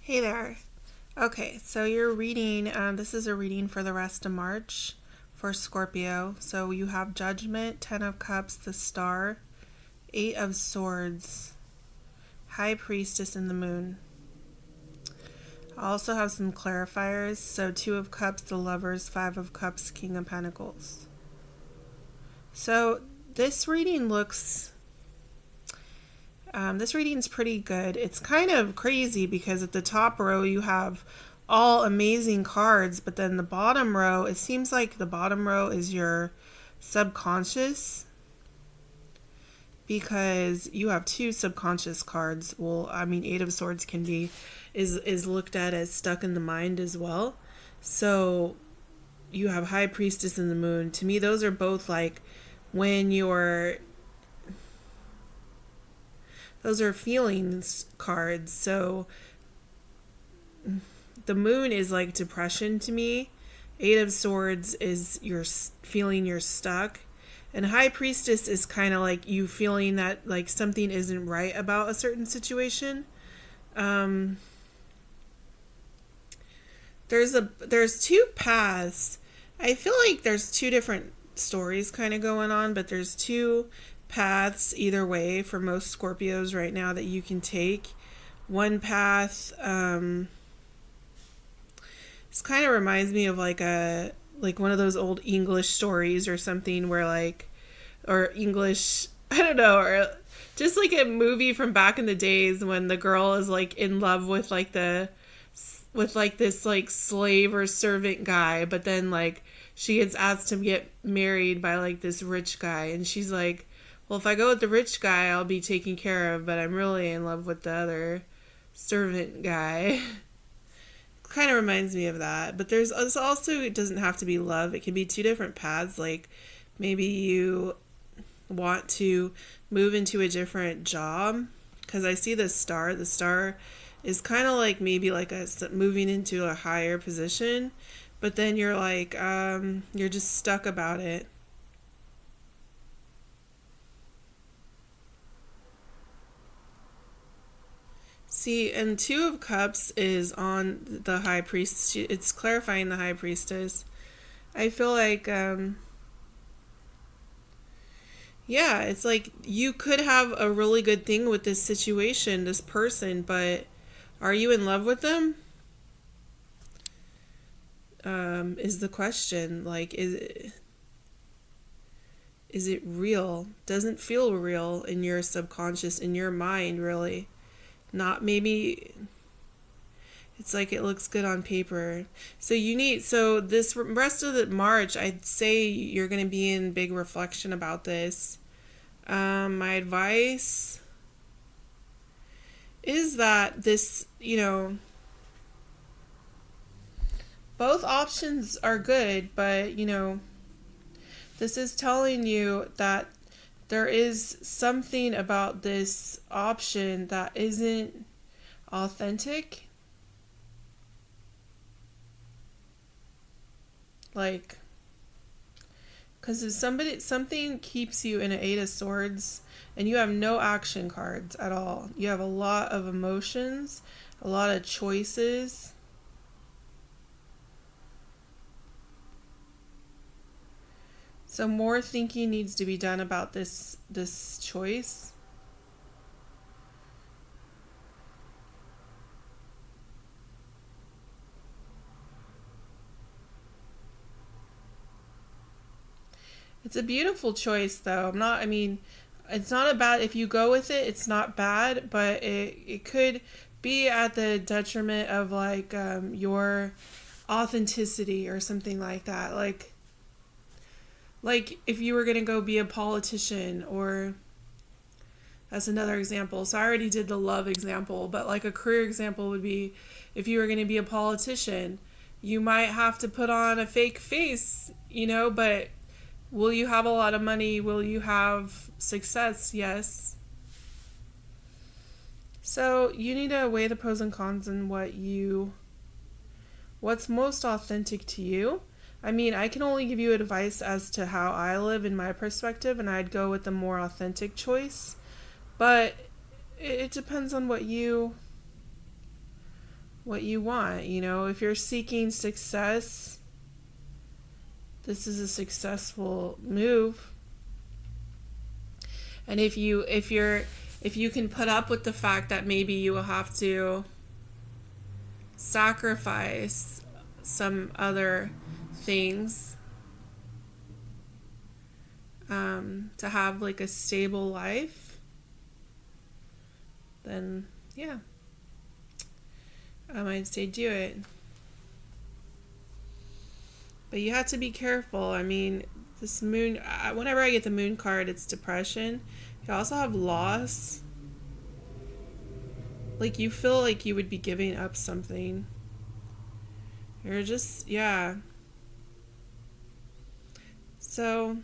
Hey there. Okay, so you're reading, this is a reading for the rest of March for Scorpio. So you have Judgment, Ten of Cups, the Star, Eight of Swords, High Priestess, and the Moon. I also have some clarifiers. So Two of Cups, the Lovers, Five of Cups, King of Pentacles. So this reading this reading's pretty good. It's kind of crazy because at the top row you have all amazing cards, but then the bottom row, it seems like the bottom row is your subconscious because you have two subconscious cards. Well, I mean, Eight of Swords is looked at as stuck in the mind as well. So you have High Priestess and the Moon. To me, those are both like when those are feelings cards. So the Moon is like depression to me. Eight of Swords is you're feeling you're stuck. And High Priestess is kind of like you feeling that like something isn't right about a certain situation. There's two paths. I feel like there's two different stories kind of going on, but there's two paths either way for most Scorpios right now that you can take. One path, this kind of reminds me of like one of those old English stories or something where or English, I don't know, or just like a movie from back in the days when the girl is like in love with this like slave or servant guy, but then like she gets asked to get married by like this rich guy, and she's like, well, if I go with the rich guy, I'll be taken care of, but I'm really in love with the other servant guy. Kind of reminds me of that. But there's also, it doesn't have to be love. It can be two different paths. Like maybe you want to move into a different job, because I see the star. The star is kind of like maybe like moving into a higher position, but then you're like, you're just stuck about it. See, and Two of Cups is on the High Priest. It's clarifying the High Priestess. I feel like, yeah, it's like you could have a really good thing with this situation, this person, but are you in love with them? Is the question. Like, is it real? Doesn't feel real in your subconscious, in your mind, really. Not maybe it's like it looks good on paper. So this rest of the March, I'd say you're going to be in big reflection about this. My advice is that this, both options are good, but, this is telling you that there is something about this option that isn't authentic. Like, because if something keeps you in an Eight of Swords and you have no action cards at all, you have a lot of emotions, a lot of choices. So more thinking needs to be done about this choice. It's a beautiful choice though. It's not a bad, if you go with it, it's not bad, but it could be at the detriment of like your authenticity or something like that. Like if you were going to go be a politician, or that's another example. So I already did the love example, but like a career example would be if you were going to be a politician, you might have to put on a fake face, but will you have a lot of money? Will you have success? Yes. So you need to weigh the pros and cons and what's most authentic to you. I can only give you advice as to how I live in my perspective, and I'd go with the more authentic choice. But it depends on what you want. You know, if you're seeking success, this is a successful move. And if you can put up with the fact that maybe you will have to sacrifice some other things to have like a stable life, then yeah, I might say do it. But you have to be careful. I mean, this moon, whenever I get the moon card, it's depression. You also have loss. Like, you feel like you would be giving up something. You're just, yeah. So,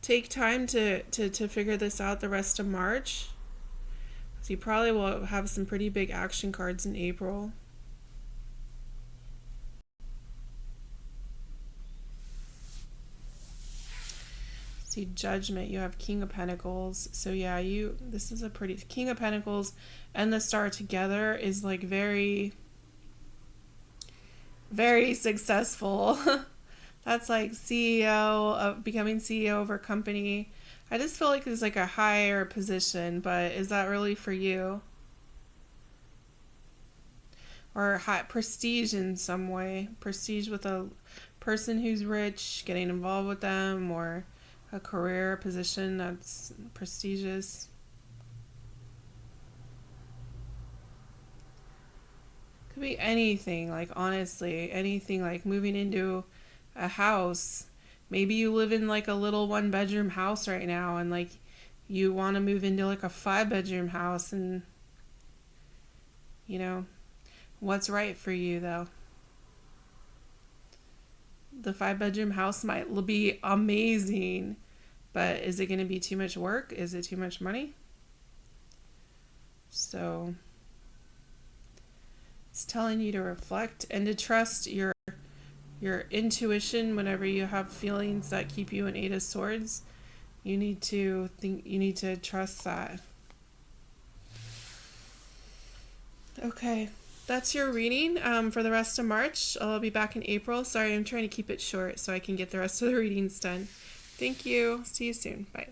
take time to figure this out the rest of March. So you probably will have some pretty big action cards in April. See, Judgment, you have King of Pentacles. So yeah, this is a pretty, King of Pentacles and the Star together is like very, very successful. That's like becoming CEO of a company. I just feel like it's like a higher position, but is that really for you? Or high prestige in some way. Prestige with a person who's rich, getting involved with them, or a career position that's prestigious. Could be anything, like honestly, anything, like moving into a house. Maybe you live in like a little 1-bedroom house right now and like you want to move into like a 5-bedroom house, and you know, what's right for you though. The 5-bedroom house might be amazing, but is it going to be too much work? Is it too much money? So it's telling you to reflect and to trust your intuition whenever you have feelings that keep you in 8 of Swords. You need to trust that. Okay. That's your reading for the rest of March. I'll be back in April. Sorry, I'm trying to keep it short so I can get the rest of the readings done. Thank you. See you soon. Bye.